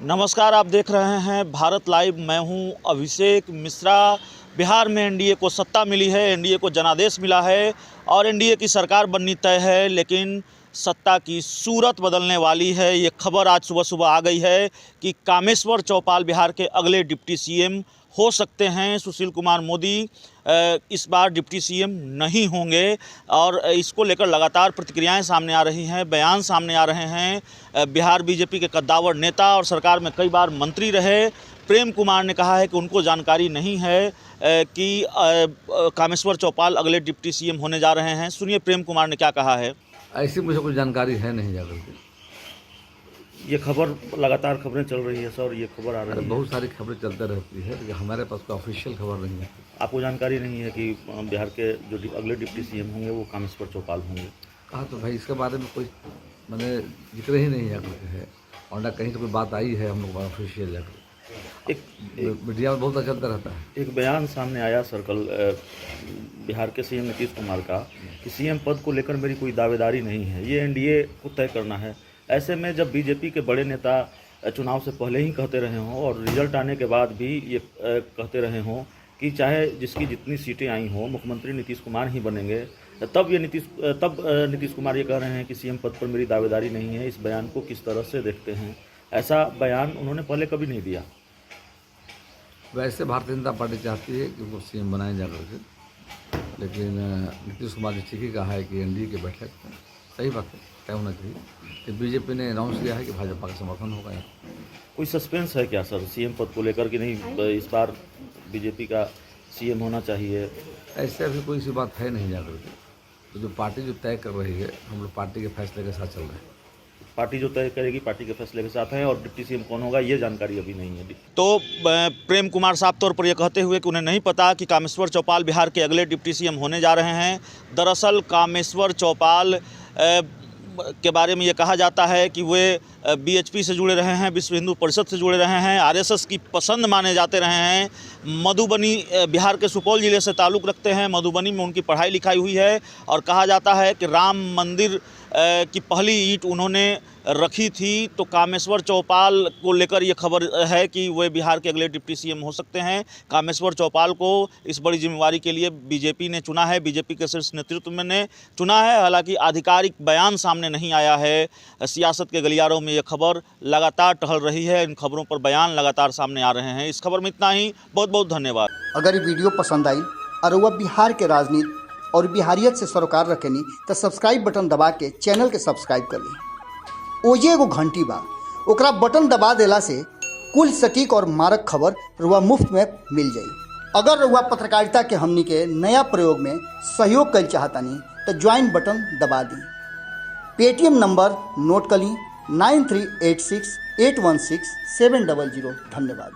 नमस्कार, आप देख रहे हैं भारत लाइव। मैं हूं अभिषेक मिश्रा। बिहार में एनडीए को सत्ता मिली है, एनडीए को जनादेश मिला है और एनडीए की सरकार बननी तय है, लेकिन सत्ता की सूरत बदलने वाली है। ये खबर आज सुबह सुबह आ गई है कि कामेश्वर चौपाल बिहार के अगले डिप्टी सीएम हो सकते हैं। सुशील कुमार मोदी इस बार डिप्टी सीएम नहीं होंगे और इसको लेकर लगातार प्रतिक्रियाएं सामने आ रही हैं, बयान सामने आ रहे हैं। बिहार बीजेपी के कद्दावर नेता और सरकार में कई बार मंत्री रहे प्रेम कुमार ने कहा है कि उनको जानकारी नहीं है कि कामेश्वर चौपाल अगले डिप्टी सीएम होने जा रहे हैं। सुनिए प्रेम कुमार ने क्या कहा है। ऐसी मुझे कुछ जानकारी है नहीं जाकर के। ये खबर लगातार खबरें चल रही है सर, ये खबर आ रही है, बहुत सारी खबरें चलते रहती है, लेकिन हमारे पास कोई ऑफिशियल खबर नहीं है। आपको जानकारी नहीं है कि बिहार के जो अगले डिप्टी सीएम होंगे वो कामेश्वर चौपाल होंगे? कहा तो भाई इसके बारे में कोई मैंने जिक्र ही नहीं जाकर के है, और ना कहीं से कोई बात आई है हम लोग ऑफिशियल जाकर। एक मीडिया में बहुत चलता रहता है। एक बयान सामने आया सर कल बिहार के सीएम नीतीश कुमार का कि सीएम पद को लेकर मेरी कोई दावेदारी नहीं है, ये एनडीए को तय करना है। ऐसे में जब बीजेपी के बड़े नेता चुनाव से पहले ही कहते रहे हों और रिजल्ट आने के बाद भी ये कहते रहे हों कि चाहे जिसकी जितनी सीटें आई हों मुख्यमंत्री नीतीश कुमार ही बनेंगे, तब नीतीश कुमार ये कह रहे हैं कि सीएम पद पर मेरी दावेदारी नहीं है। इस बयान को किस तरह से देखते हैं? ऐसा बयान उन्होंने पहले कभी नहीं दिया। वैसे भारतीय जनता पार्टी चाहती है कि वो सीएम बनाए जा करके, लेकिन नीतीश कुमार ने ठीक ही कहा है कि एनडीए की बैठक सही बात है, तय होना चाहिए। कि बीजेपी ने अनाउंस किया है कि भाजपा का समर्थन होगा। कोई सस्पेंस है क्या सर सीएम पद को लेकर कि नहीं इस बार बीजेपी का सीएम होना चाहिए? ऐसे अभी कोई सी बात है नहीं जाकर के। तो जो पार्टी जो तय कर रही है, हम लोग पार्टी के फैसले के साथ चल रहे हैं। पार्टी जो तय करेगी पार्टी के फैसले के साथ है और डिप्टी सीएम कौन होगा ये जानकारी अभी नहीं है। तो प्रेम कुमार साफ तौर पर यह कहते हुए कि उन्हें नहीं पता कि कामेश्वर चौपाल बिहार के अगले डिप्टी सीएम होने जा रहे हैं। दरअसल कामेश्वर चौपाल के बारे में ये कहा जाता है कि वे बीएचपी से जुड़े रहे हैं, विश्व हिंदू परिषद से जुड़े रहे हैं, आरएसएस की पसंद माने जाते रहे हैं। मधुबनी बिहार के सुपौल ज़िले से ताल्लुक़ रखते हैं। मधुबनी में उनकी पढ़ाई लिखाई हुई है और कहा जाता है कि राम मंदिर की पहली ईंट उन्होंने रखी थी। तो कामेश्वर चौपाल को लेकर ये खबर है कि वे बिहार के अगले डिप्टी सीएम हो सकते हैं। कामेश्वर चौपाल को इस बड़ी जिम्मेवारी के लिए बीजेपी ने चुना है, बीजेपी के शीर्ष नेतृत्व में ने चुना है। हालांकि आधिकारिक बयान सामने नहीं आया है। सियासत के गलियारों में ये खबर लगातार टहल रही है, इन खबरों पर बयान लगातार सामने आ रहे हैं। इस खबर में इतना ही। बहुत बहुत धन्यवाद। अगर ये वीडियो पसंद आई और वह बिहार के राजनीति और बिहारियत से सरोकार रखेनी तो सब्सक्राइब बटन दबा के चैनल के सब्सक्राइब कर ली। ओजे एगो घंटी बा, ओकरा बटन दबा देला से कुल सटीक और मारक खबर रुआ मुफ्त में मिल जाई। अगर रुआ पत्रकारिता के हमनी के नया प्रयोग में सहयोग कर चाहतानी तो ज्वाइन बटन दबा दी। पेटीएम नंबर नोट कर ली 9386816700। धन्यवाद।